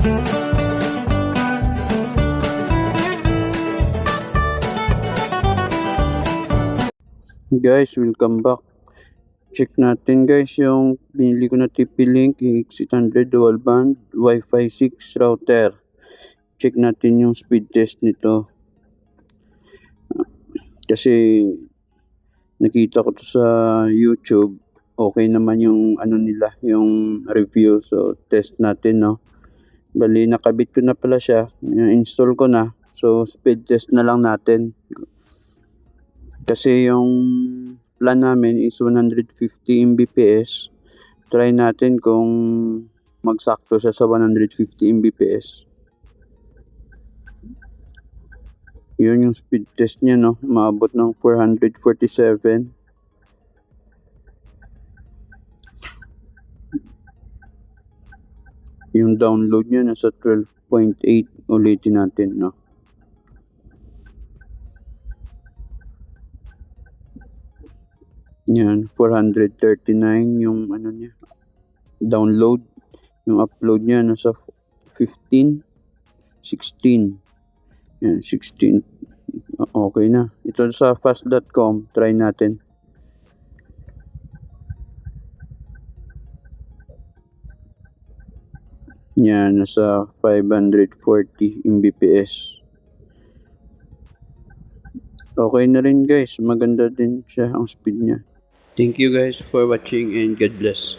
Guys, welcome back. Check natin guys yung binili ko na TP-Link EX800 dual band Wi-Fi 6 router. Check natin yung speed test nito. Kasi nakita ko to sa YouTube. Okay naman yung ano nila, yung review. So test natin, no. Bali nakabit ko na pala siya. Install ko na. So speed test na lang natin. Kasi yung plan namin is 150 Mbps. Try natin kung magsakto siya sa 150 Mbps. Yun yung speed test niya, no. Maabot ng 447. Yung download niya nasa 12.8. Ulitin natin, no. Yan, 439 yung ano niya. Download. Yung upload niya nasa 15, 16. Yan, 16. Okay na. Ito sa fast.com. Try natin. Yan, nasa 540 Mbps. Okay na rin guys. Maganda din siya ang speed niya. Thank you guys for watching and God bless.